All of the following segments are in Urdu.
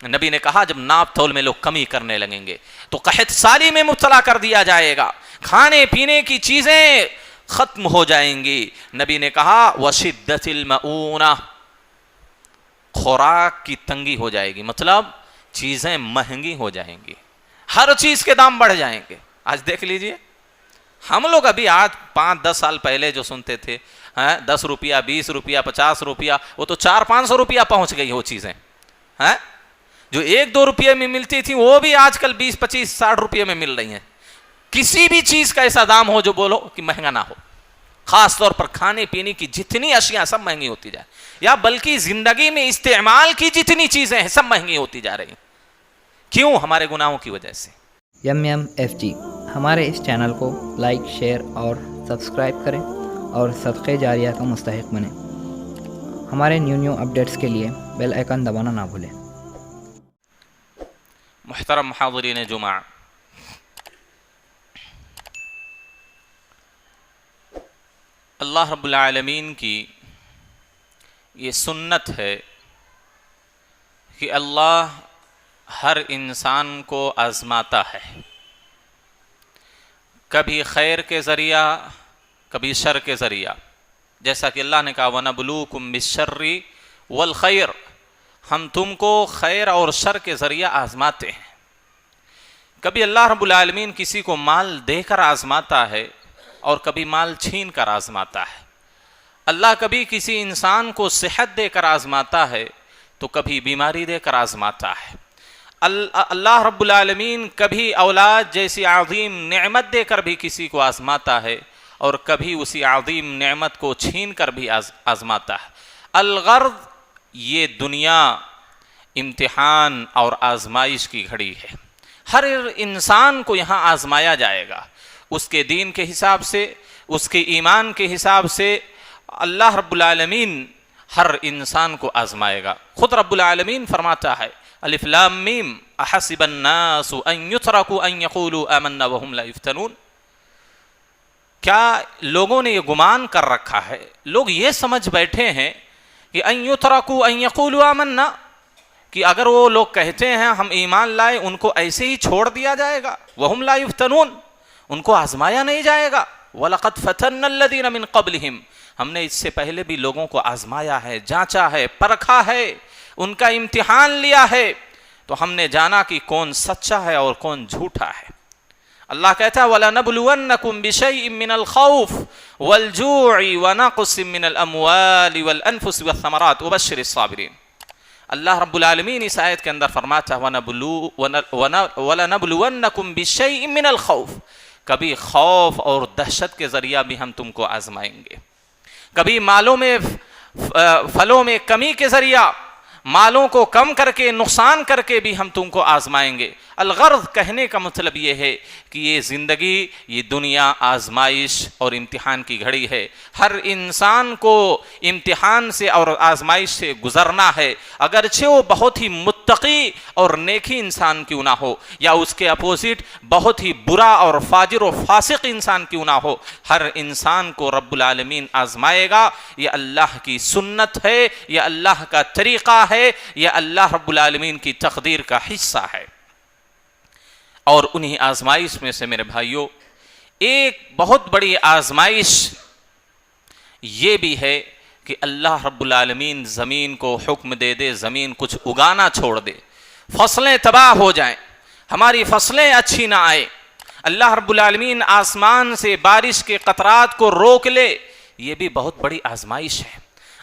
نبی نے کہا جب ناپ تول میں لوگ کمی کرنے لگیں گے تو قحط سالی میں مبتلا کر دیا جائے گا، کھانے پینے کی چیزیں ختم ہو جائیں گی۔ نبی نے کہا وشدت المؤونہ، خوراک کی تنگی ہو جائے گی، مطلب چیزیں مہنگی ہو جائیں گی، ہر چیز کے دام بڑھ جائیں گے۔ آج دیکھ لیجئے، ہم لوگ ابھی آج 5-10 سال پہلے جو سنتے تھے 10 روپیہ 20 روپیہ 50 روپیہ، وہ تو 400-500 روپیہ پہنچ گئی وہ چیزیں، جو 1-2 روپیے میں ملتی تھی وہ بھی آج کل 20-25-60 روپیے میں مل رہی ہیں۔ کسی بھی چیز کا ایسا دام ہو جو بولو کہ مہنگا نہ ہو، خاص طور پر کھانے پینے کی جتنی اشیاء سب مہنگی ہوتی جائے، یا بلکہ زندگی میں استعمال کی جتنی چیزیں ہیں سب مہنگی ہوتی جا رہی ہیں۔ کیوں؟ ہمارے گناہوں کی وجہ سے۔ MMFG ہمارے اس چینل کو لائک، شیئر اور سبسکرائب کریں اور صدقے جاریہ کا مستحق بنیں۔ ہمارے نیو اپڈیٹس کے لیے بیل آئیکن دبانا نہ بھولیں۔ محترم حاضرین جمعہ، اللہ رب العالمین کی یہ سنت ہے کہ اللہ ہر انسان کو آزماتا ہے، کبھی خیر کے ذریعہ کبھی شر کے ذریعہ، جیسا کہ اللہ نے کہا وَنَبْلُوكُمْ بِالشَّرِّ وَالْخَيْرِ، ہم تم کو خیر اور شر کے ذریعہ آزماتے ہیں۔ کبھی اللہ رب العالمین کسی کو مال دے کر آزماتا ہے اور کبھی مال چھین کر آزماتا ہے۔ اللہ کبھی کسی انسان کو صحت دے کر آزماتا ہے تو کبھی بیماری دے کر آزماتا ہے۔ اللہ رب العالمین کبھی اولاد جیسی عظیم نعمت دے کر بھی کسی کو آزماتا ہے اور کبھی اسی عظیم نعمت کو چھین کر بھی آزماتا ہے۔ الغرض یہ دنیا امتحان اور آزمائش کی گھڑی ہے، ہر انسان کو یہاں آزمایا جائے گا، اس کے دین کے حساب سے، اس کے ایمان کے حساب سے اللہ رب العالمین ہر انسان کو آزمائے گا۔ خود رب العالمین فرماتا ہے الف لام میم احسب الناس ان یترکوا ان یقولوا آمنا وهم لا یفتنون، کیا لوگوں نے یہ گمان کر رکھا ہے، لوگ یہ سمجھ بیٹھے ہیں کہ ان یترکوا ان یقولوا آمنا، کہ اگر وہ لوگ کہتے ہیں ہم ایمان لائے ان کو ایسے ہی چھوڑ دیا جائے گا، وهم لا یفتنون، ان کو آزمایا نہیں جائے گا۔ وَلَقَدْ فَتَنَّا الَّذِينَ مِن قَبْلِهِمْ، ہم نے اس سے پہلے بھی لوگوں کو آزمایا ہے، جانچا ہے، پرکھا ہے، ان کا امتحان لیا ہے، تو ہم نے جانا کہ کون سچا ہے اور کون جھوٹا ہے۔ اللہ کہتا ہے وَلَنَبْلُوَنَّكُمْ بِشَيْءٍ مِّنَ الْخَوْفِ وَالْجُوعِ وَنَقْصٍ مِّنَ الْأَمْوَالِ وَالْأَنفُسِ وَالثَّمَرَاتِ وَبَشِّرِ الصَّابِرِينَ۔ اللہ رب العالمین اس آیت کے اندر فرماتا ہے وَلَنَبْلُوَنَّكُمْ بِشَيْءٍ مِّنَ الْخَوْفِ، کبھی خوف اور دہشت کے ذریعہ بھی ہم تم کو آزمائیں گے، کبھی مالوں میں پھلوں میں کمی کے ذریعہ، مالوں کو کم کر کے نقصان کر کے بھی ہم تم کو آزمائیں گے۔ الغرض کہنے کا مطلب یہ ہے کہ یہ زندگی، یہ دنیا آزمائش اور امتحان کی گھڑی ہے، ہر انسان کو امتحان سے اور آزمائش سے گزرنا ہے، اگرچہ وہ بہت ہی متقی اور نیکی انسان کیوں نہ ہو، یا اس کے اپوزٹ بہت ہی برا اور فاجر و فاسق انسان کیوں نہ ہو، ہر انسان کو رب العالمین آزمائے گا۔ یہ اللہ کی سنت ہے، یہ اللہ کا طریقہ ہے، یہ اللہ رب العالمین کی تقدیر کا حصہ ہے۔ اور انہی آزمائش میں سے میرے بھائیوں ایک بہت بڑی آزمائش یہ بھی ہے کہ اللہ رب العالمین زمین کو حکم دے دے زمین کچھ اگانا چھوڑ دے، فصلیں تباہ ہو جائیں، ہماری فصلیں اچھی نہ آئے، اللہ رب العالمین آسمان سے بارش کے قطرات کو روک لے، یہ بھی بہت بڑی آزمائش ہے۔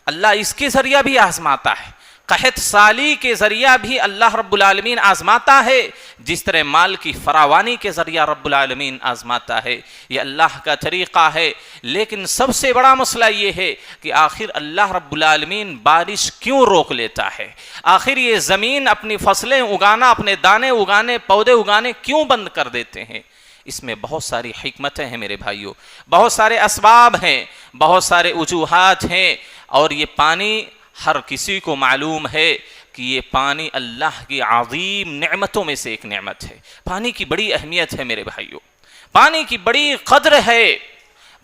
اللہ اس کے ذریعہ بھی آزماتا ہے، قحط سالی کے ذریعہ بھی اللہ رب العالمین آزماتا ہے، جس طرح مال کی فراوانی کے ذریعہ رب العالمین آزماتا ہے، یہ اللہ کا طریقہ ہے۔ لیکن سب سے بڑا مسئلہ یہ ہے کہ آخر اللہ رب العالمین بارش کیوں روک لیتا ہے، آخر یہ زمین اپنی فصلیں اگانا، اپنے دانے اگانے، پودے اگانے کیوں بند کر دیتے ہیں؟ اس میں بہت ساری حکمتیں ہیں میرے بھائیوں، بہت سارے اسباب ہیں، بہت سارے وجوہات ہیں، اور یہ پانی ہر کسی کو معلوم ہے کہ یہ پانی اللہ کی عظیم نعمتوں میں سے ایک نعمت ہے۔ پانی کی بڑی اہمیت ہے میرے بھائیوں، پانی کی بڑی قدر ہے،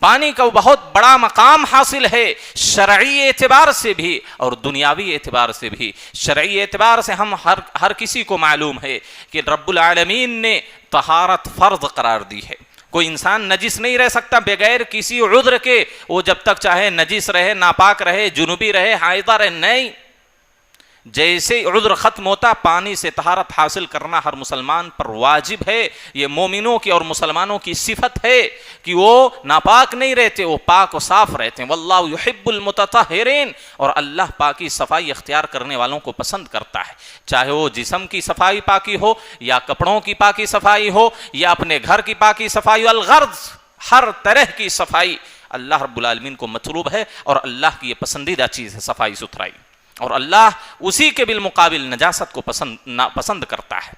پانی کا بہت بڑا مقام حاصل ہے شرعی اعتبار سے بھی اور دنیاوی اعتبار سے بھی۔ شرعی اعتبار سے ہم ہر کسی کو معلوم ہے کہ رب العالمین نے طہارت فرض قرار دی ہے۔ کوئی انسان نجس نہیں رہ سکتا بغیر کسی عذر کے، وہ جب تک چاہے نجس رہے، ناپاک رہے، جنوبی رہے، حائضہ رہے، نہیں۔ جیسے عذر ختم ہوتا پانی سے طہارت حاصل کرنا ہر مسلمان پر واجب ہے۔ یہ مومنوں کی اور مسلمانوں کی صفت ہے کہ وہ ناپاک نہیں رہتے، وہ پاک و صاف رہتے ہیں۔ واللہ یحب المتطہرین، اور اللہ پاکی صفائی اختیار کرنے والوں کو پسند کرتا ہے، چاہے وہ جسم کی صفائی پاکی ہو یا کپڑوں کی پاکی صفائی ہو یا اپنے گھر کی پاکی صفائی ہو، الغرض ہر طرح کی صفائی اللہ رب العالمین کو مطلوب ہے، اور اللہ کی یہ پسندیدہ چیز ہے صفائی ستھرائی، اور اللہ اسی کے بالمقابل نجاست کو پسند کرتا ہے۔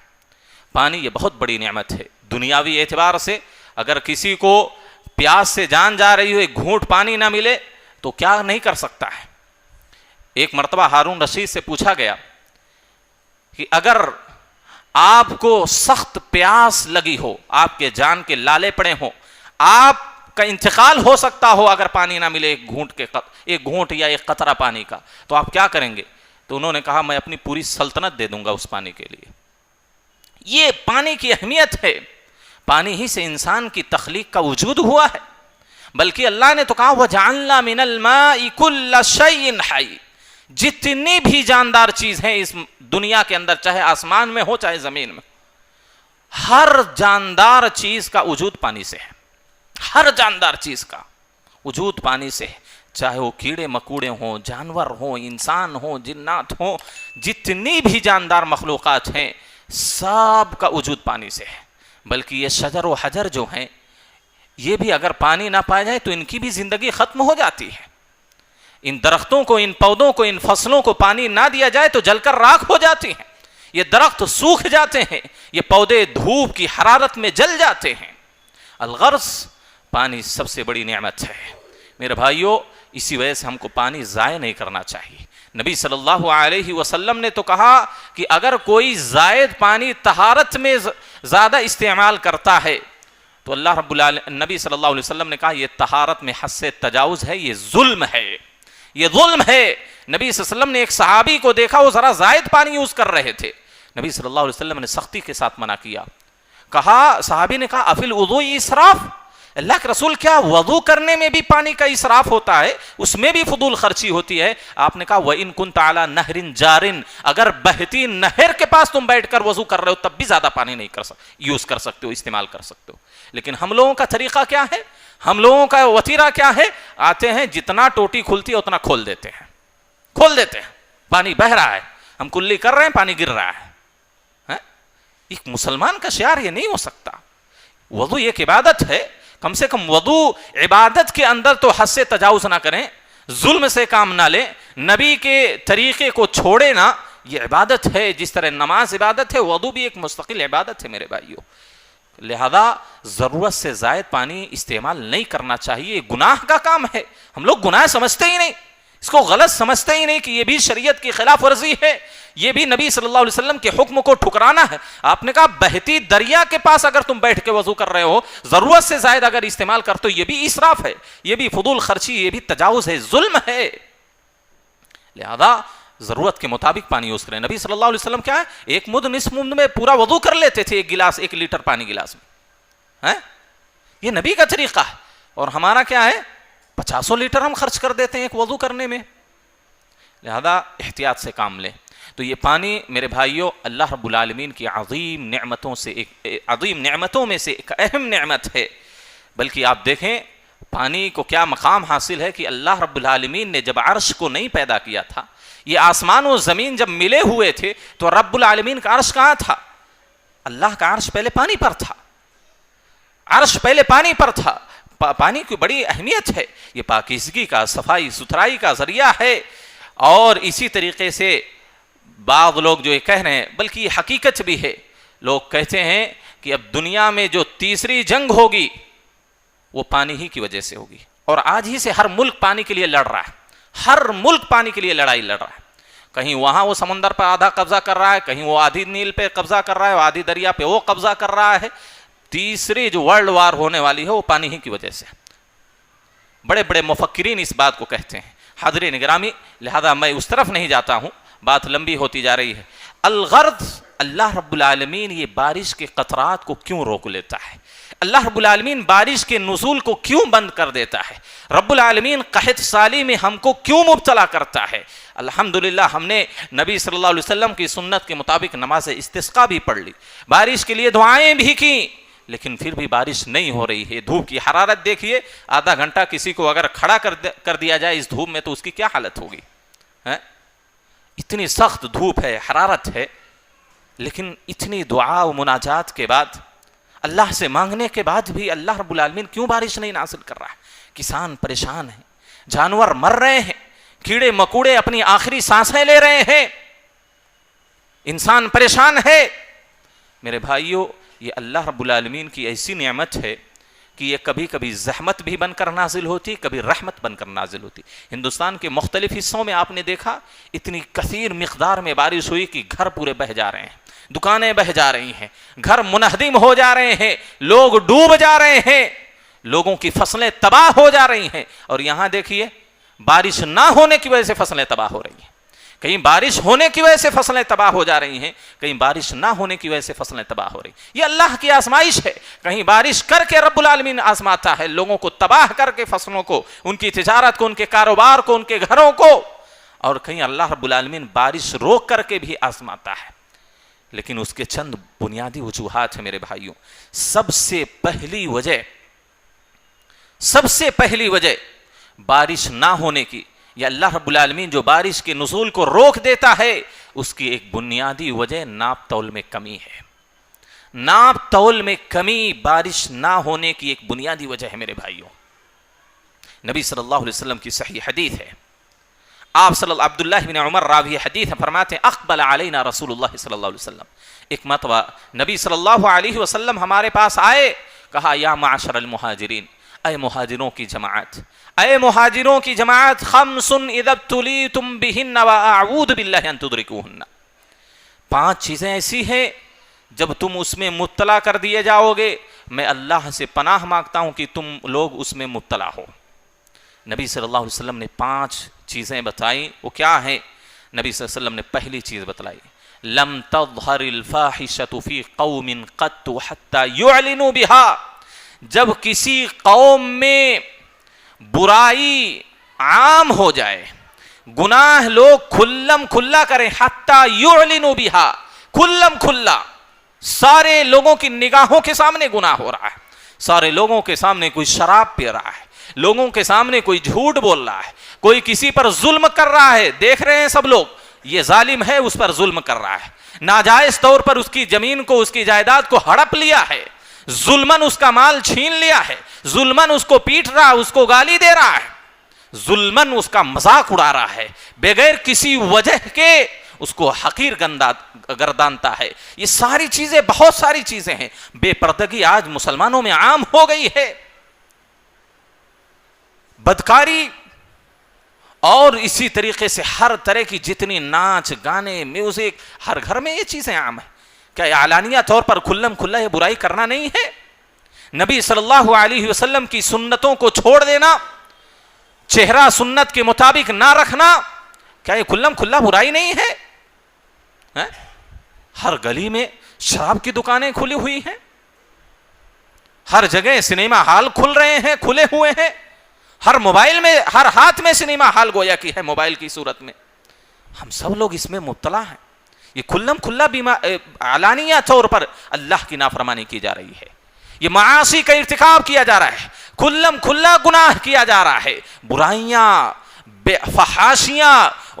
پانی یہ بہت بڑی نعمت ہے دنیاوی اعتبار سے۔ اگر کسی کو پیاس سے جان جا رہی ہو، ایک گھونٹ پانی نہ ملے تو کیا نہیں کر سکتا ہے۔ ایک مرتبہ ہارون رشید سے پوچھا گیا کہ اگر آپ کو سخت پیاس لگی ہو، آپ کے جان کے لالے پڑے ہوں، آپ کا انتقال ہو سکتا ہو اگر پانی نہ ملے ایک گھونٹ یا ایک قطرہ پانی کا، تو آپ کیا کریں گے؟ تو انہوں نے کہا میں اپنی پوری سلطنت دے دوں گا اس پانی کے لیے۔ یہ پانی کی اہمیت ہے، پانی ہی سے انسان کی تخلیق کا وجود ہوا ہے، بلکہ اللہ نے تو کہا وَجَعَلْنَا مِنَ الْمَاءِ كُلَّ شَيْءٍ حَيٍّ، جتنی بھی جاندار چیز ہیں اس دنیا کے اندر، چاہے آسمان میں ہو چاہے زمین میں، ہر جاندار چیز کا وجود پانی سے ہے، ہر جاندار چیز کا وجود پانی سے ہے، چاہے وہ کیڑے مکوڑے ہوں، جانور ہوں، انسان ہوں، جنات ہوں، جتنی بھی جاندار مخلوقات ہیں سب کا وجود پانی سے ہے۔ بلکہ یہ شجر و حجر جو ہیں یہ بھی اگر پانی نہ پایا جائے تو ان کی بھی زندگی ختم ہو جاتی ہے۔ ان درختوں کو، ان پودوں کو، ان فصلوں کو پانی نہ دیا جائے تو جل کر راکھ ہو جاتی ہیں، یہ درخت سوکھ جاتے ہیں، یہ پودے دھوپ کی حرارت میں جل جاتے ہیں۔ الغرض پانی سب سے بڑی نعمت ہے میرے بھائیوں، اسی وجہ سے ہم کو پانی ضائع نہیں کرنا چاہیے۔ نبی صلی اللہ علیہ وسلم نے تو کہا کہ اگر کوئی زائد پانی طہارت میں زیادہ استعمال کرتا ہے تو اللہ رب العالمین، نبی صلی اللہ علیہ وسلم نے کہا یہ طہارت میں حد سے تجاوز ہے، یہ ظلم ہے، یہ ظلم ہے۔ نبی صلی اللہ علیہ وسلم نے ایک صحابی کو دیکھا وہ ذرا زائد پانی یوز کر رہے تھے، نبی صلی اللہ علیہ وسلم نے سختی کے ساتھ منع کیا، صحابی نے کہا افی الوضوء اسراف، اللہ کے رسول کیا وضو کرنے میں بھی پانی کا اسراف ہوتا ہے، اس میں بھی فضول خرچی ہوتی ہے؟ آپ نے کہا وَإِن كُنْتَ عَلَى نَهْرٍ جَارٍ، اگر بہتی نہر کے پاس تم بیٹھ کر وضو کر رہے ہو تب بھی زیادہ پانی نہیں یوز کر سکتے ہو، استعمال کر سکتے ہو۔ لیکن ہم لوگوں کا طریقہ کیا ہے، ہم لوگوں کا وتیرہ کیا ہے، آتے ہیں جتنا ٹوٹی کھلتی ہے اتنا کھول دیتے ہیں، پانی بہہ رہا ہے، ہم کلی کر رہے ہیں، پانی گر رہا ہے۔ ایک مسلمان کا شعار یہ نہیں ہو سکتا۔ وضو ایک عبادت ہے، کم سے کم وضو عبادت کے اندر تو حد سے تجاوز نہ کریں، ظلم سے کام نہ لیں، نبی کے طریقے کو چھوڑے نہ، یہ عبادت ہے۔ جس طرح نماز عبادت ہے، وضو بھی ایک مستقل عبادت ہے میرے بھائیوں۔ لہذا ضرورت سے زائد پانی استعمال نہیں کرنا چاہیے، گناہ کا کام ہے۔ ہم لوگ گناہ سمجھتے ہی نہیں، اس کو غلط سمجھتے ہی نہیں کہ یہ بھی شریعت کی خلاف ورزی ہے، یہ بھی نبی صلی اللہ علیہ وسلم کے حکم کو ٹھکرانا ہے۔ آپ نے کہا بہتی دریا کے پاس اگر تم بیٹھ کے وضو کر رہے ہو، ضرورت سے زائد اگر استعمال کرتے ہو، یہ بھی اسراف ہے، یہ بھی فضول خرچی، یہ بھی تجاوز ہے، ظلم ہے۔ لہذا ضرورت کے مطابق پانی یوز کریں۔ نبی صلی اللہ علیہ وسلم کیا ہے، ایک مد نصف مد میں پورا وضو کر لیتے تھے، ایک لیٹر پانی گلاس میں، یہ نبی کا طریقہ ہے۔ اور ہمارا کیا ہے، 50 لیٹر ہم خرچ کر دیتے ہیں ایک وضو کرنے میں۔ لہذا احتیاط سے کام لیں۔ تو یہ پانی میرے بھائیوں اللہ رب العالمین کی عظیم نعمتوں میں سے ایک اہم نعمت ہے۔ بلکہ آپ دیکھیں پانی کو کیا مقام حاصل ہے کہ اللہ رب العالمین نے جب عرش کو نہیں پیدا کیا تھا، یہ آسمان و زمین جب ملے ہوئے تھے تو رب العالمین کا عرش کہاں تھا؟ اللہ کا عرش پہلے پانی پر تھا، عرش پہلے پانی پر تھا۔ پانی کی بڑی اہمیت ہے، یہ پاکیزگی کا، صفائی ستھرائی کا ذریعہ ہے۔ اور اسی طریقے سے بعض لوگ جو یہ کہہ رہے ہیں، بلکہ یہ حقیقت بھی ہے، لوگ کہتے ہیں کہ اب دنیا میں جو تیسری جنگ ہوگی وہ پانی ہی کی وجہ سے ہوگی، اور آج ہی سے ہر ملک پانی کے لیے لڑ رہا ہے، ہر ملک پانی کے لیے لڑائی لڑ رہا ہے۔ کہیں وہاں وہ سمندر پر آدھا قبضہ کر رہا ہے، کہیں وہ آدھی نیل پہ قبضہ کر رہا ہے، آدھی دریا پہ وہ قبضہ کر رہا ہے۔ تیسری جو ورلڈ وار ہونے والی ہے وہ پانی ہی کی وجہ سے۔ بڑے بڑے مفکرین اس بات کو کہتے ہیں. حاضرین گرامی، لہذا میں اس طرف نہیں جاتا ہوں، بات لمبی ہوتی جا رہی ہے. الغرض، اللہ رب العالمین یہ بارش کے قطرات کو کیوں روک لیتا ہے؟ اللہ رب العالمین بارش کے نزول کو کیوں بند کر دیتا ہے؟ رب العالمین قحط سالی میں ہم کو کیوں مبتلا کرتا ہے؟ الحمدللہ ہم نے نبی صلی اللہ علیہ وسلم کی سنت کے مطابق نماز استسقاء بھی پڑھ لی، بارش کے لیے دعائیں بھی کی، لیکن پھر بھی بارش نہیں ہو رہی ہے. دھوپ کی حرارت دیکھیے، آدھا گھنٹہ کسی کو اگر کھڑا کر دیا جائے اس دھوپ میں تو اس کی کیا حالت ہوگی؟ اتنی سخت دھوپ ہے، حرارت ہے، لیکن اتنی دعا و مناجات کے بعد، اللہ سے مانگنے کے بعد بھی اللہ رب العالمین کیوں بارش نہیں نازل کر رہا ہے؟ کسان پریشان ہیں، جانور مر رہے ہیں، کیڑے مکوڑے اپنی آخری سانسیں لے رہے ہیں، انسان پریشان ہے. میرے بھائیوں، یہ اللہ رب العالمین کی ایسی نعمت ہے کہ یہ کبھی کبھی زحمت بھی بن کر نازل ہوتی، کبھی رحمت بن کر نازل ہوتی. ہندوستان کے مختلف حصوں میں آپ نے دیکھا اتنی کثیر مقدار میں بارش ہوئی کہ گھر پورے بہہ جا رہے ہیں، دکانیں بہہ جا رہی ہیں، گھر منہدم ہو جا رہے ہیں، لوگ ڈوب جا رہے ہیں، لوگوں کی فصلیں تباہ ہو جا رہی ہیں. اور یہاں دیکھیے بارش نہ ہونے کی وجہ سے فصلیں تباہ ہو رہی ہیں. کہیں بارش ہونے کی وجہ سے فصلیں تباہ ہو جا رہی ہیں، کہیں بارش نہ ہونے کی وجہ سے فصلیں تباہ ہو رہی ہیں. یہ اللہ کی آزمائش ہے. کہیں بارش کر کے رب العالمین آزماتا ہے لوگوں کو، تباہ کر کے فصلوں کو، ان کی تجارت کو، ان کے کاروبار کو، ان کے گھروں کو، اور کہیں اللہ رب العالمین بارش روک کر کے بھی آزماتا ہے. لیکن اس کے چند بنیادی وجوہات ہیں میرے بھائیوں. سب سے پہلی وجہ بارش نہ ہونے کی، یا اللہ رب العالمین جو بارش کے نزول کو روک دیتا ہے، اس کی ایک بنیادی وجہ ناپ تول میں کمی ہے. ناپ تول میں کمی بارش نہ ہونے کی ایک بنیادی وجہ ہے میرے بھائیوں. نبی صلی اللہ علیہ وسلم کی صحیح حدیث ہے، آپ عبداللہ بن عمر راوی حدیث فرماتے ہیں اقبل علینا رسول اللہ صلی اللہ علیہ وسلم. ایک مرتبہ نبی صلی اللہ علیہ وسلم ہمارے پاس آئے، کہا یا معاشر المہاجرین، اے مہاجروں کی جماعت، اے مہاجروں کی جماعت، خمس اذا ابتلیتم بہن واعوذ باللہ ان تدرکوہن. 5 چیزیں ایسی ہیں جب تم اس میں مبتلا کر دیے جاؤ گے، میں اللہ سے پناہ مانگتا ہوں کہ تم لوگ اس میں مبتلا ہو. نبی صلی اللہ علیہ وسلم نے 5 چیزیں بتائیں. وہ کیا ہیں؟ نبی صلی اللہ علیہ وسلم نے پہلی چیز بتلائی، لم تظہر الفاحشۃ فی قوم قط حتی یعلنوا بها. جب کسی قوم میں برائی عام ہو جائے، گناہ لوگ کھلم کھلا کریں، حتی یعلنوا بها، کھلم کھلا، سارے لوگوں کی نگاہوں کے سامنے گناہ ہو رہا ہے، سارے لوگوں کے سامنے کوئی شراب پی رہا ہے، لوگوں کے سامنے کوئی جھوٹ بول رہا ہے، کوئی کسی پر ظلم کر رہا ہے، دیکھ رہے ہیں سب لوگ یہ ظالم ہے، اس پر ظلم کر رہا ہے، ناجائز طور پر اس کی زمین کو، اس کی جائیداد کو ہڑپ لیا ہے، ظلمن اس کا مال چھین لیا ہے، ظلمن اس کو پیٹ رہا ہے، اس کو گالی دے رہا ہے، ظلمن اس کا مذاق اڑا رہا ہے، بغیر کسی وجہ کے اس کو حقیر گردانتا ہے. یہ ساری چیزیں، بہت ساری چیزیں ہیں. بے پردگی آج مسلمانوں میں عام ہو گئی ہے، بدکاری، اور اسی طریقے سے ہر طرح کی جتنی ناچ گانے میوزک، ہر گھر میں یہ چیزیں عام ہیں. کیا یہ اعلانیہ طور پر کھلم کھلا یہ برائی کرنا نہیں ہے؟ نبی صلی اللہ علیہ وسلم کی سنتوں کو چھوڑ دینا، چہرہ سنت کے مطابق نہ رکھنا، کیا یہ کھلم کھلا برائی نہیں ہے؟ ہر گلی میں شراب کی دکانیں کھلی ہوئی ہیں، ہر جگہ سنیما ہال کھل رہے ہیں، کھلے ہوئے ہیں، ہر موبائل میں، ہر ہاتھ میں سنیما ہال گویا کی ہے موبائل کی صورت میں. ہم سب لوگ اس میں مبتلا ہیں. یہ کھلم کھلا علانیہ طور پر اللہ کی نافرمانی کی جا رہی ہے، یہ معاصی کا ارتکاب کیا جا رہا ہے، کھلم کھلا گناہ کیا جا رہا ہے، برائیاں، فحاشیاں،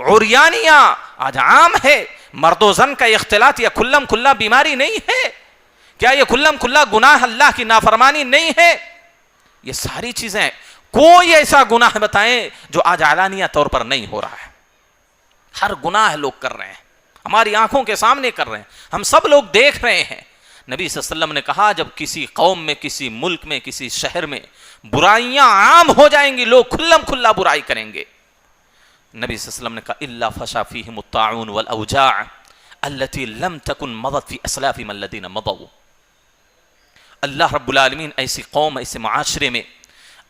عریانیاں آج عام ہے. مرد و زن کا اختلاط یہ کھلم کھلا بیماری نہیں ہے؟ کیا یہ کھلم کھلا گناہ اللہ کی نافرمانی نہیں ہے؟ یہ ساری چیزیں، کوئی ایسا گناہ بتائیں جو آج علانیہ طور پر نہیں ہو رہا ہے. ہر گناہ لوگ کر رہے ہیں، ہماری آنکھوں کے سامنے کر رہے ہیں، ہم سب لوگ دیکھ رہے ہیں. نبی صلی اللہ علیہ وسلم نے کہا جب کسی قوم میں، کسی ملک میں، کسی شہر میں برائیاں عام ہو جائیں گی، لوگ کھلم کھلا برائی کریں گے، نبی صلی اللہ علیہ وسلم نے کہا الا فشا فیہم الطاعون والاوجاع التي لم تكن مضت في اسلافهم الذين مضوا. اللہ رب العالمین ایسی قوم، ایسے معاشرے میں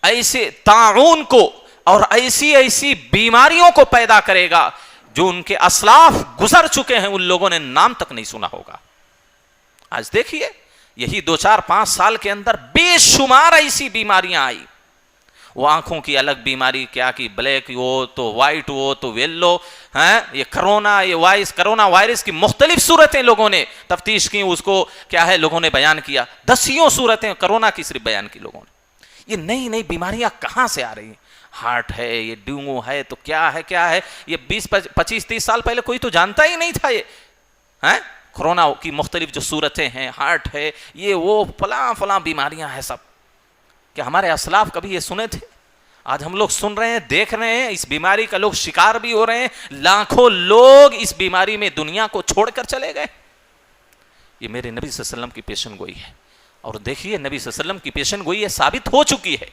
ایسے طاعون کو اور ایسی ایسی بیماریوں کو پیدا کرے گا جو ان کے اسلاف گزر چکے ہیں ان لوگوں نے نام تک نہیں سنا ہوگا. آج دیکھیے یہی 2-4-5 سال کے اندر بے شمار ایسی بیماریاں آئی. وہ آنکھوں کی الگ بیماری کیا کی بلیک ہو تو وائٹ ہو تو یلو، یہ کرونا وائرس کی مختلف صورتیں لوگوں نے تفتیش کی، اس کو کیا ہے لوگوں نے بیان کیا. 10 صورتیں کرونا کی صرف بیان کی لوگوں نے. یہ نئی نئی بیماریاں کہاں سے آ رہی ہیں؟ ہارٹ ہے، یہ ڈینگو ہے، تو کیا ہے یہ 20-25-30 سال پہلے کوئی تو جانتا ہی نہیں تھا. یہ کرونا کی مختلف جو صورتیں ہیں، ہارٹ ہے، یہ وہ فلاں بیماریاں ہیں سب. کہ ہمارے اسلاف کبھی یہ سنے تھے؟ آج ہم لوگ سن رہے ہیں، دیکھ رہے ہیں، اس بیماری کا لوگ شکار بھی ہو رہے ہیں. لاکھوں لوگ اس بیماری میں دنیا کو چھوڑ کر چلے گئے. یہ میرے نبی صلی اللہ علیہ وسلم کی پیشن گوئی ہے. اور دیکھیے نبی صلی اللہ علیہ وسلم کی پیشن گوئی یہ ثابت ہو چکی ہے،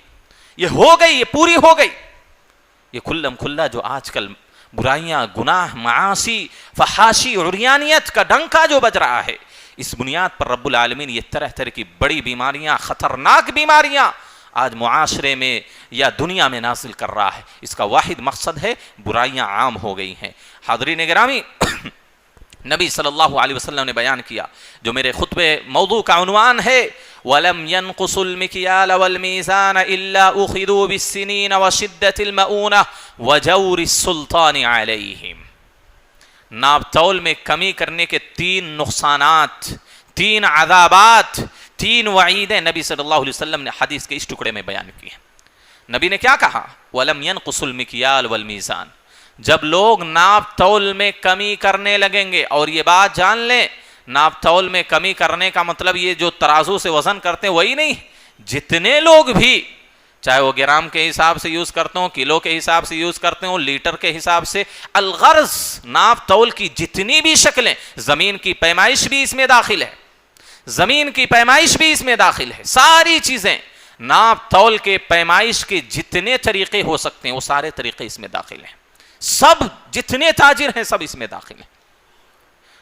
یہ ہو گئی، یہ پوری ہو گئی. یہ کھلم کھلا جو آج کل برائیاں، گناہ، معاصی، فحاشی، عریانیت کا ڈنکا جو بج رہا ہے، اس بنیاد پر رب العالمین یہ طرح طرح کی بڑی بیماریاں، خطرناک بیماریاں آج معاشرے میں یا دنیا میں نازل کر رہا ہے. اس کا واحد مقصد ہے برائیاں عام ہو گئی ہیں. حاضرین گرامی، نبی صلی اللہ علیہ وسلم نے بیان کیا جو میرے خطبے موضوع کا عنوان ہے، وَلَمْ يَنْقُصُ الْمِكْيَالَ وَالْمِيزَانَ إِلَّا أُخِذُوا بِالسِّنِينَ وَشِدَّةِ الْمَؤُونَةِ وَجَوْرِ السُّلْطَانِ عَلَيْهِمْ. ناپ تول میں کمی کرنے کے 3 نقصانات، 3 عذابات، 3 وعیدیں نبی صلی اللہ علیہ وسلم نے حدیث کے اس ٹکڑے میں بیان کی ہیں. نبی نے کیا کہا؟ وَلَمْ يَنْقُصُ الْمِكْيَالَ وَالْمِيزَانَ. جب لوگ ناپ تول میں کمی کرنے لگیں گے، اور یہ بات جان لیں، ناپ تول میں کمی کرنے کا مطلب یہ جو ترازو سے وزن کرتے ہیں وہی نہیں. جتنے لوگ بھی چاہے وہ گرام کے حساب سے یوز کرتے ہوں، کلو کے حساب سے یوز کرتے ہوں، لیٹر کے حساب سے، الغرض ناپ تول کی جتنی بھی شکلیں، زمین کی پیمائش بھی اس میں داخل ہے، زمین کی پیمائش بھی اس میں داخل ہے. ساری چیزیں ناپ تول کے پیمائش کے جتنے طریقے ہو سکتے ہیں وہ سارے طریقے اس میں داخل ہیں. سب جتنے تاجر ہیں سب اس میں داخل ہیں.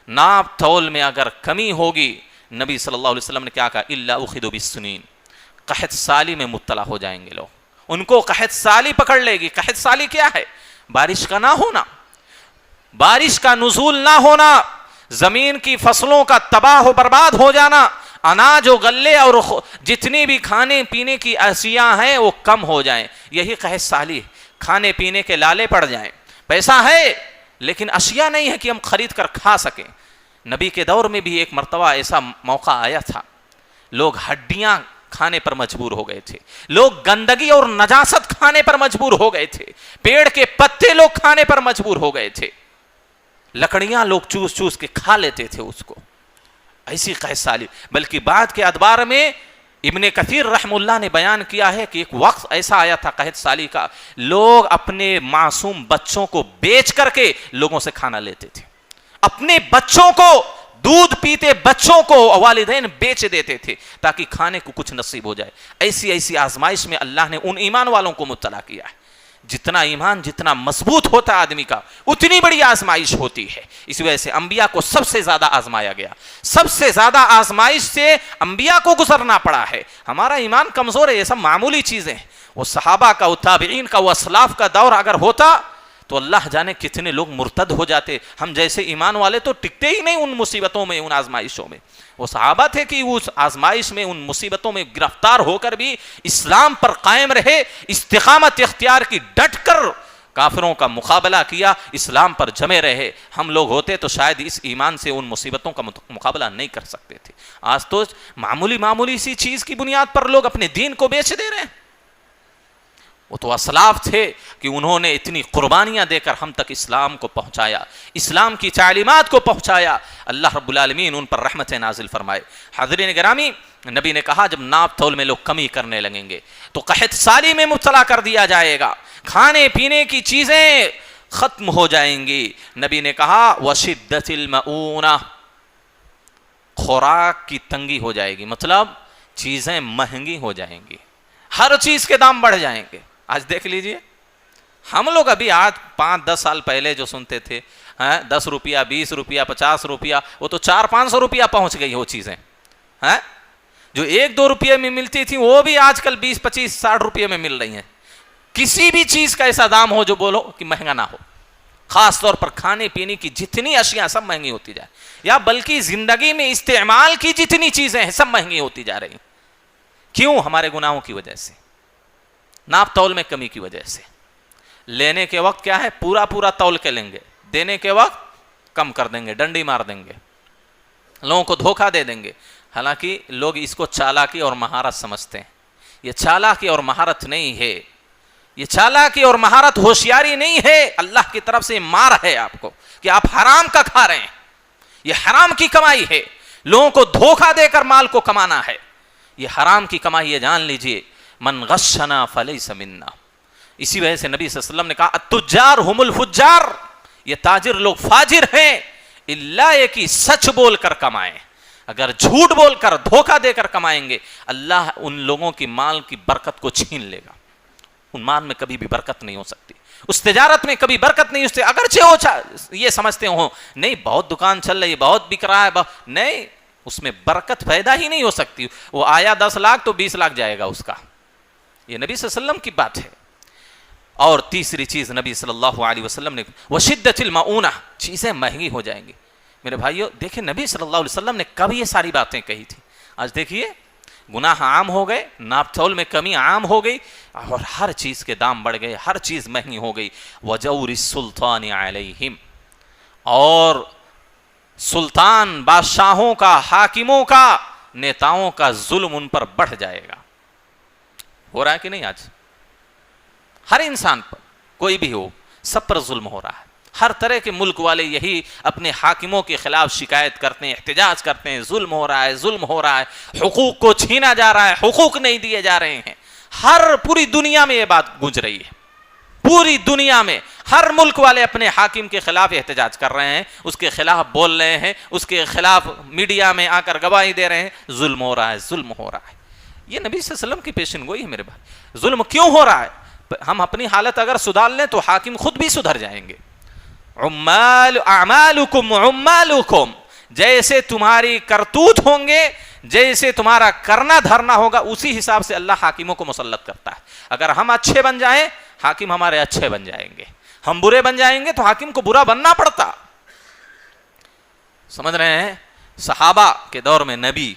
ناپ تول میں اگر کمی ہوگی، نبی صلی اللہ علیہ وسلم نے کیا کہا؟ الا اخذوا بالسنین. قحط سالی میں مبتلا ہو جائیں گے لوگ، ان کو قحط سالی پکڑ لے گی. قحط سالی کیا ہے؟ بارش کا نہ ہونا، بارش کا نزول نہ ہونا، زمین کی فصلوں کا تباہ و برباد ہو جانا، اناج و غلے اور جتنی بھی کھانے پینے کی اشیاء ہیں وہ کم ہو جائیں. یہی قحط سالی. کھانے پینے کے لالے پڑ جائیں، پیسہ ہے لیکن اشیاء نہیں ہے کہ ہم خرید کر کھا سکیں. نبی کے دور میں بھی ایک مرتبہ ایسا موقع آیا تھا، لوگ ہڈیاں کھانے پر مجبور ہو گئے تھے، لوگ گندگی اور نجاست کھانے پر مجبور ہو گئے تھے، پیڑ کے پتے لوگ کھانے پر مجبور ہو گئے تھے، لکڑیاں لوگ چوس چوس کے کھا لیتے تھے اس کو. ایسی قحط سالی. بلکہ بعد کے ادوار میں ابن کثیر رحم اللہ نے بیان کیا ہے کہ ایک وقت ایسا آیا تھا قحط سالی کا، لوگ اپنے معصوم بچوں کو بیچ کر کے لوگوں سے کھانا لیتے تھے. اپنے بچوں کو، دودھ پیتے بچوں کو والدین بیچ دیتے تھے تاکہ کھانے کو کچھ نصیب ہو جائے. ایسی آزمائش میں اللہ نے ان ایمان والوں کو مبتلا کیا ہے. جتنا ایمان جتنا مضبوط ہوتا ہے آدمی کا، اتنی بڑی آزمائش ہوتی ہے. اس وجہ سے انبیاء کو سب سے زیادہ آزمایا گیا، سب سے زیادہ آزمائش سے انبیاء کو گزرنا پڑا ہے. ہمارا ایمان کمزور ہے، یہ سب معمولی چیزیں. وہ صحابہ کا، وہ تابعین کا، وہ اسلاف کا دور اگر ہوتا تو اللہ جانے کتنے لوگ مرتد ہو جاتے. ہم جیسے ایمان والے تو ٹکتے ہی نہیں ان مصیبتوں میں، ان آزمائشوں میں. وہ صحابہ تھے کہ اس آزمائش میں، ان مصیبتوں میں گرفتار ہو کر بھی اسلام پر قائم رہے، استقامت اختیار کی، ڈٹ کر کافروں کا مقابلہ کیا، اسلام پر جمے رہے. ہم لوگ ہوتے تو شاید اس ایمان سے ان مصیبتوں کا مقابلہ نہیں کر سکتے تھے. آج تو معمولی سی چیز کی بنیاد پر لوگ اپنے دین کو بیچ دے رہے ہیں. وہ تو اسلاف تھے کہ انہوں نے اتنی قربانیاں دے کر ہم تک اسلام کو پہنچایا، اسلام کی تعلیمات کو پہنچایا. اللہ رب العالمین ان پر رحمت نازل فرمائے. حاضرین گرامی، نبی نے کہا جب ناپ تول میں لوگ کمی کرنے لگیں گے تو قحط سالی میں مبتلا کر دیا جائے گا، کھانے پینے کی چیزیں ختم ہو جائیں گی. نبی نے کہا وشدت المؤونہ، خوراک کی تنگی ہو جائے گی، مطلب چیزیں مہنگی ہو جائیں گی، ہر چیز کے دام بڑھ جائیں گے. آج دیکھ لیجئے، ہم لوگ ابھی آج 5-10 سال پہلے جو سنتے تھے 10 روپیہ 20 روپیہ 50 روپیہ، وہ تو 400-500 روپیہ پہنچ گئی وہ چیزیں. جو 1-2 روپے میں ملتی تھی وہ بھی آج کل 20, 25, 60 روپے میں مل رہی ہیں. کسی بھی چیز کا ایسا دام ہو جو بولو کہ مہنگا نہ ہو. خاص طور پر کھانے پینے کی جتنی اشیاء سب مہنگی ہوتی جائے, یا بلکہ زندگی میں استعمال کی جتنی چیزیں ہیں سب مہنگی ہوتی جا رہی ہیں. کیوں؟ ہمارے گناہوں کی وجہ سے, ناپ تول میں کمی کی وجہ سے. لینے کے وقت کیا ہے, پورا پورا تول کے لیں گے, دینے کے وقت کم کر دیں گے, ڈنڈی مار دیں گے, لوگوں کو دھوکہ دے دیں گے. حالانکہ لوگ اس کو چالاکی اور مہارت سمجھتے ہیں. یہ چالاکی اور مہارت نہیں ہے, یہ چالاکی اور مہارت ہوشیاری نہیں ہے, اللہ کی طرف سے مار ہے آپ کو کہ آپ حرام کا کھا رہے ہیں. یہ حرام کی کمائی ہے, لوگوں کو دھوکہ دے کر مال کو کمانا ہے, یہ حرام کی کمائی ہے, جان لیجئے. من غشنا فلیس منا. اسی وجہ سے نبی صلی اللہ علیہ وسلم نے کہا التجار هم الفجار, یہ تاجر لوگ فاجر ہیں, اللہ یہ کہ سچ بول کر کمائیں. اگر جھوٹ بول کر دھوکہ دے کر کمائیں گے, اللہ ان لوگوں کی مال کی برکت کو چھین لے گا. ان مال میں کبھی بھی برکت نہیں ہو سکتی, اس تجارت میں کبھی برکت نہیں ہو سکتی. اگرچہ ہو یہ سمجھتے ہو نہیں بہت دکان چل رہی ہے, بہت بک رہا ہے, نہیں, اس میں برکت پیدا ہی نہیں ہو سکتی. وہ آیا 10 لاکھ تو 20 لاکھ جائے گا اس کا. یہ نبی صلی اللہ علیہ وسلم کی بات ہے. اور تیسری چیز نبی صلی اللہ علیہ وسلم نے وشدت المعونہ, چیزیں مہنگی ہو جائیں گی. میرے بھائیو دیکھیں نبی صلی اللہ علیہ وسلم نے کب یہ ساری باتیں کہی تھی. آج دیکھیے گناہ عام ہو گئے, ناپ تول میں کمی عام ہو گئی, اور ہر چیز کے دام بڑھ گئے, ہر چیز مہنگی ہو گئی. وجور السلطان علیہم, اور سلطان بادشاہوں کا, حاکموں کا, نیتاؤں کا ظلم ان پر بڑھ جائے گا. ہو رہا ہے کہ نہیں؟ آج ہر انسان پر, کوئی بھی ہو, سب پر ظلم ہو رہا ہے. ہر طرح کے ملک والے یہی اپنے حاکموں کے خلاف شکایت کرتے ہیں, احتجاج کرتے ہیں, ظلم ہو رہا ہے, ظلم ہو رہا ہے, حقوق کو چھینا جا رہا ہے, حقوق نہیں دیے جا رہے ہیں. پوری دنیا میں یہ بات گونج رہی ہے. پوری دنیا میں ہر ملک والے اپنے حاکم کے خلاف احتجاج کر رہے ہیں, اس کے خلاف بول رہے ہیں, اس کے خلاف میڈیا میں آ کر گواہی دے رہے ہیں. ظلم ہو رہا ہے, ظلم ہو رہا ہے. یہ نبی صلی اللہ علیہ وسلم کی پیشن گوئی ہے میرے بھائی. ظلم کیوں ہو رہا ہے؟ ہم اپنی حالت اگر سدھار لیں تو حاکم خود بھی سدھر جائیں گے. اعمالکم عمالکم, جیسے تمہاری کرتوت ہوں گے, جیسے تمہارا کرنا دھرنا ہوگا, اسی حساب سے اللہ حاکموں کو مسلط کرتا ہے. اگر ہم اچھے بن جائیں حاکم ہمارے اچھے بن جائیں گے, ہم برے بن جائیں گے تو حاکم کو برا بننا پڑتا. سمجھ رہے ہیں؟ صحابہ کے دور میں نبی,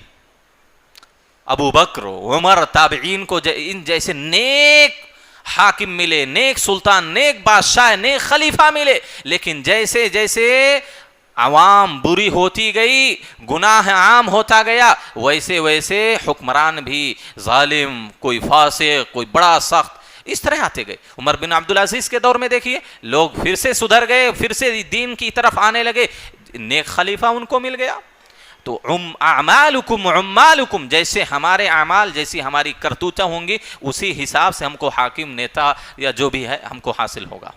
ابو بکر, عمر, تابعین کو ان جیسے نیک حاکم ملے, نیک سلطان, نیک بادشاہ, نیک خلیفہ ملے. لیکن جیسے جیسے عوام بری ہوتی گئی, گناہ عام ہوتا گیا, ویسے ویسے حکمران بھی ظالم, کوئی فاسق, کوئی بڑا سخت, اس طرح آتے گئے. عمر بن عبدالعزیز کے دور میں دیکھیے لوگ پھر سے سدھر گئے, پھر سے دین کی طرف آنے لگے, نیک خلیفہ ان کو مل گیا. تو اعمالکم عمالکم, جیسے ہمارے اعمال, جیسی ہماری کرتوتیں ہوں گی, اسی حساب سے ہم کو حاکم, نیتا یا جو بھی ہے ہم کو حاصل ہوگا.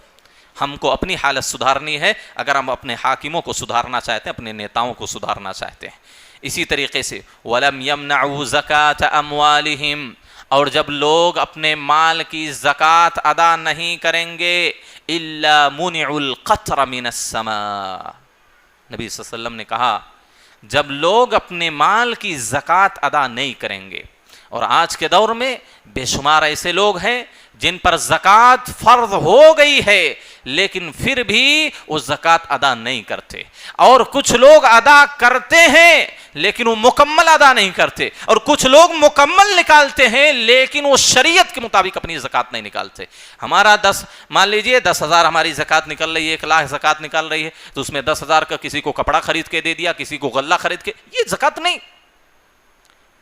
ہم کو اپنی حالت سدھارنی ہے اگر ہم اپنے حاکموں کو سدھارنا چاہتے ہیں, اپنے نیتاؤں کو سدھارنا چاہتے ہیں. اسی طریقے سے وَلَمْ يَمْنَعُوا زَكَاةَ أَمْوَالِهِمْ, اور جب لوگ اپنے مال کی زکوٰۃ ادا نہیں کریں گے, إِلَّا مُنِعُوا الْقَطْرَ مِنَ السَّمَاءِ, نبی صلی اللہ علیہ وسلم نے کہا جب لوگ اپنے مال کی زکوٰۃ ادا نہیں کریں گے. اور آج کے دور میں بے شمار ایسے لوگ ہیں جن پر زکوٰۃ فرض ہو گئی ہے لیکن پھر بھی وہ زکوٰۃ ادا نہیں کرتے, اور کچھ لوگ ادا کرتے ہیں لیکن وہ مکمل ادا نہیں کرتے, اور کچھ لوگ مکمل نکالتے ہیں لیکن وہ شریعت کے مطابق اپنی زکوٰۃ نہیں نکالتے. ہمارا مان لیجئے 10,000 ہماری زکوٰۃ نکل رہی ہے, 1,00,000 زکوٰۃ نکل رہی ہے, تو اس میں 10,000 کا کسی کو کپڑا خرید کے دے دیا, کسی کو غلہ خرید کے, یہ زکوٰۃ نہیں,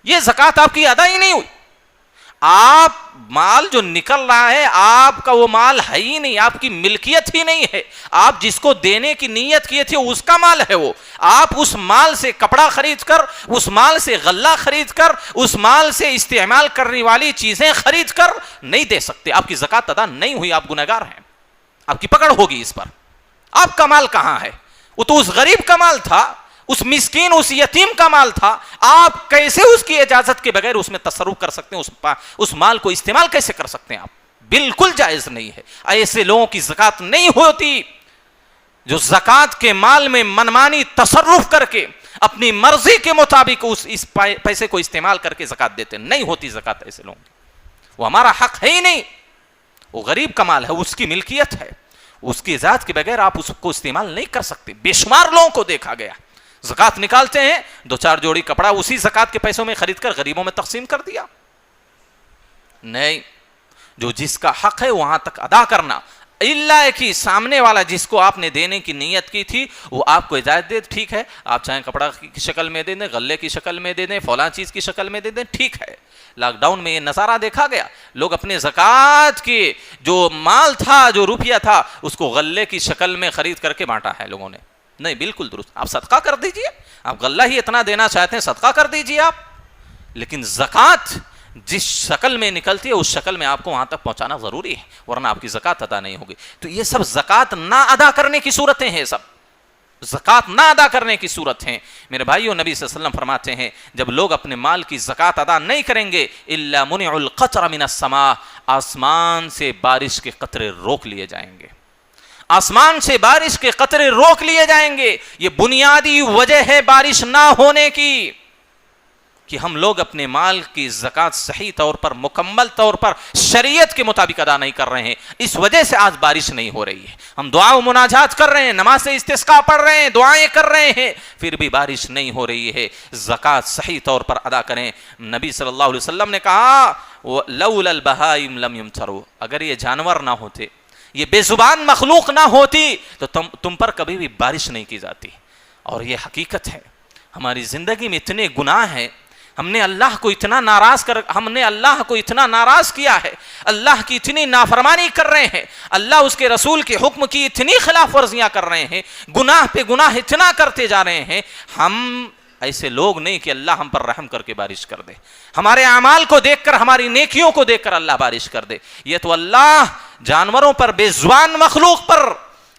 یہ زکوٰۃ آپ کی ادا ہی نہیں ہوئی. آپ مال جو نکل رہا ہے آپ کا وہ مال ہے ہی نہیں, آپ کی ملکیت ہی نہیں ہے. آپ جس کو دینے کی نیت کیے تھے اس کا مال ہے وہ. آپ اس مال سے کپڑا خرید کر, اس مال سے غلہ خرید کر, اس مال سے استعمال کرنے والی چیزیں خرید کر نہیں دے سکتے. آپ کی زکوٰۃ ادا نہیں ہوئی, آپ گنہگار ہیں, آپ کی پکڑ ہوگی اس پر. آپ کا مال کہاں ہے؟ وہ تو اس غریب کا مال تھا, اس مسکین, اس یتیم کا مال تھا. آپ کیسے اس کی اجازت کے بغیر اس میں تصرف کر سکتے ہیں, اس مال کو استعمال کیسے کر سکتے ہیں آپ؟ بالکل جائز نہیں ہے. ایسے لوگوں کی زکوٰۃ نہیں ہوتی جو زکوٰۃ کے مال میں منمانی تصرف کر کے اپنی مرضی کے مطابق اس پیسے کو استعمال کر کے زکات دیتے ہیں. نہیں ہوتی زکات ایسے لوگوں کی. وہ ہمارا حق ہے ہی نہیں. وہ غریب کا مال ہے, اس کی ملکیت ہے, اس کی ذات کے بغیر آپ اس کو استعمال نہیں کر سکتے. بے شمار لوگوں کو دیکھا گیا زکات نکالتے ہیں, 2-4 جوڑی کپڑا اسی زکات کے پیسوں میں خرید کر غریبوں میں تقسیم کر دیا. نہیں, جو جس کا حق ہے وہاں تک ادا کرنا. اللہ کی سامنے والا جس کو آپ نے دینے کی نیت کی تھی وہ آپ کو اجازت دے, ٹھیک ہے, آپ چاہیں کپڑا کی شکل میں دے دیں, غلے کی شکل میں دے دیں, فلاں چیز کی شکل میں دے دیں, ٹھیک ہے. لاک ڈاؤن میں یہ نظارہ دیکھا گیا, لوگ اپنے زکوٰۃ کی جو مال تھا, جو روپیہ تھا, اس کو غلے کی شکل میں خرید کر کے بانٹا ہے لوگوں نے. نہیں, بالکل درست, آپ صدقہ کر دیجئے. آپ غلہ ہی اتنا دینا چاہتے ہیں, صدقہ کر دیجئے آپ. لیکن زکوٰۃ جس شکل میں نکلتی ہے اس شکل میں آپ کو وہاں تک پہنچانا ضروری ہے, ورنہ آپ کی زکوٰۃ ادا نہیں ہوگی. تو یہ سب زکوٰۃ نہ ادا کرنے کی صورتیں ہیں, سب زکوٰۃ نہ ادا کرنے کی صورت ہیں. میرے بھائیو, نبی صلی اللہ علیہ وسلم فرماتے ہیں جب لوگ اپنے مال کی زکوٰۃ ادا نہیں کریں گے, الا منع القطر من السماء, آسمان سے بارش کے قطرے روک لیے جائیں گے. آسمان سے بارش کے قطرے روک لیے جائیں گے. یہ بنیادی وجہ ہے بارش نہ ہونے کی کہ ہم لوگ اپنے مال کی زکوٰۃ صحیح طور پر, مکمل طور پر شریعت کے مطابق ادا نہیں کر رہے ہیں. اس وجہ سے آج بارش نہیں ہو رہی ہے. ہم دعا و مناجات کر رہے ہیں, نماز استسقاء پڑھ رہے ہیں, دعائیں کر رہے ہیں, پھر بھی بارش نہیں ہو رہی ہے. زکوٰۃ صحیح طور پر ادا کریں. نبی صلی اللہ علیہ وسلم نے کہا لولا البہائم لم یمطروا, اگر یہ جانور نہ ہوتے, یہ بے زبان مخلوق نہ ہوتی تو تم پر کبھی بھی بارش نہیں کی جاتی. اور یہ حقیقت ہے. ہماری زندگی میں اتنے گناہ ہیں, ہم نے اللہ کو اتنا ناراض کیا ہے, اللہ کی اتنی نافرمانی کر رہے ہیں, اللہ اس کے رسول کے حکم کی اتنی خلاف ورزیاں کر رہے ہیں, گناہ پہ گناہ اتنا کرتے جا رہے ہیں. ہم ایسے لوگ نہیں کہ اللہ ہم پر رحم کر کے بارش کر دے, ہمارے اعمال کو دیکھ کر, ہماری نیکیوں کو دیکھ کر اللہ بارش کر دے. یہ تو اللہ جانوروں پر, بے زبان مخلوق پر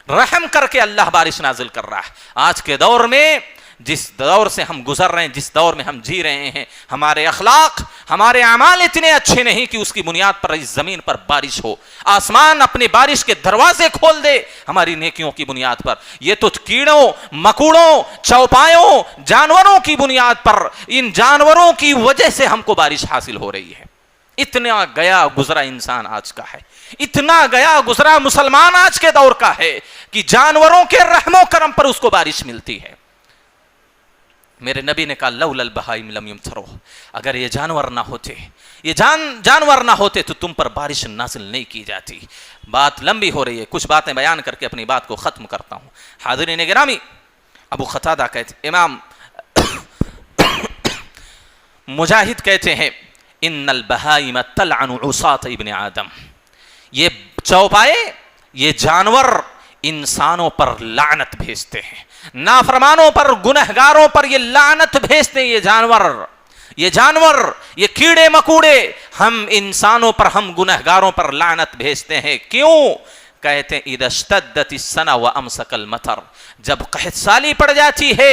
رحم کر کے اللہ بارش نازل کر رہا ہے. آج کے دور میں, جس دور سے ہم گزر رہے ہیں, جس دور میں ہم جی رہے ہیں, ہمارے اخلاق, ہمارے اعمال اتنے اچھے نہیں کہ اس کی بنیاد پر اس زمین پر بارش ہو. آسمان اپنے بارش کے دروازے کھول دے ہماری نیکیوں کی بنیاد پر. یہ تو کیڑوں, مکوڑوں, چوپایوں, جانوروں کی بنیاد پر, ان جانوروں کی وجہ سے ہم کو بارش حاصل ہو رہی ہے. اتنا گیا گزرا انسان آج کا ہے, اتنا گیا گزرا مسلمان آج کے دور کا ہے کہ جانوروں کے رحم و کرم پر اس کو بارش ملتی ہے. میرے نبی نے کہا لولا البہائم لم یمطروا, اگر یہ جانور نہ ہوتے, یہ جانور نہ ہوتے تو تم پر بارش نازل نہیں کی جاتی. بات لمبی ہو رہی ہے, کچھ باتیں بیان کر کے اپنی بات کو ختم کرتا ہوں. حاضرین گرامی, ابو قتادہ کہتے, امام مجاہد کہتے ہیں ان البہائم تلعن عصاة ابن آدم, یہ چوپائے, یہ جانور انسانوں پر لعنت بھیجتے ہیں, نافرمانوں پر, گنہگاروں پر یہ لعنت بھیجتے ہیں. یہ جانور, یہ کیڑے مکوڑے ہم انسانوں پر, ہم گنہگاروں پر لعنت بھیجتے ہیں. کیوں؟ کہتے ہیں اذا اشتدت السنہ وامسک المطر, جب قحط سالی پڑ جاتی ہے,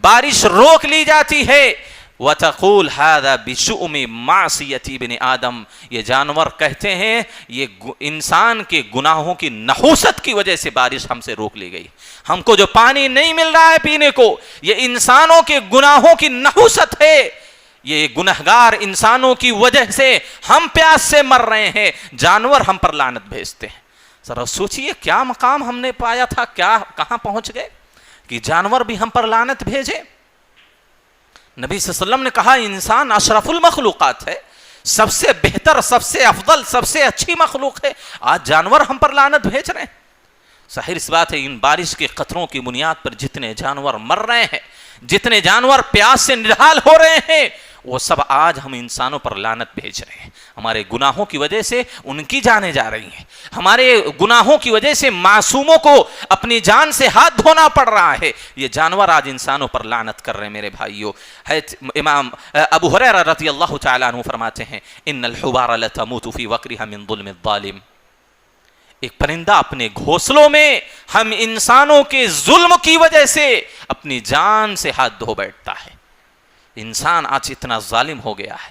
بارش روک لی جاتی ہے, وَتَقُولْ هَذَا بِشُؤْمِ مَعْصِيَةِ ابْنِ آدم, یہ جانور کہتے ہیں یہ انسان کے گناہوں کی نحوست کی وجہ سے بارش ہم سے روک لی گئی. ہم کو جو پانی نہیں مل رہا ہے پینے کو, یہ انسانوں کے گناہوں کی نحوست ہے. یہ گنہگار انسانوں کی وجہ سے ہم پیاس سے مر رہے ہیں, جانور ہم پر لعنت بھیجتے ہیں. ذرا سوچئے کیا مقام ہم نے پایا تھا, کیا کہاں پہنچ گئے کہ جانور بھی ہم پر لعنت بھیجے. نبی صلی اللہ علیہ وسلم نے کہا انسان اشرف المخلوقات ہے, سب سے بہتر, سب سے افضل, سب سے اچھی مخلوق ہے. آج جانور ہم پر لعنت بھیج رہے ہیں. ظاہر اس بات ہے ان بارش کے قطروں کی بنیاد پر جتنے جانور مر رہے ہیں, جتنے جانور پیاس سے نڈھال ہو رہے ہیں, وہ سب آج ہم انسانوں پر لعنت بھیج رہے ہیں. ہمارے گناہوں کی وجہ سے ان کی جانیں جا رہی ہیں, ہمارے گناہوں کی وجہ سے معصوموں کو اپنی جان سے ہاتھ دھونا پڑ رہا ہے. یہ جانور آج انسانوں پر لعنت کر رہے ہیں. میرے بھائیو, امام ابو ہریرہ رضی اللہ تعالیٰ عنہ فرماتے ہیں ان الحبار لتموت فی وقرها من ظلم الظالم, ایک پرندہ اپنے گھونسلوں میں ہم انسانوں کے ظلم کی وجہ سے اپنی جان سے ہاتھ دھو بیٹھتا ہے. انسان آج اتنا ظالم ہو گیا ہے,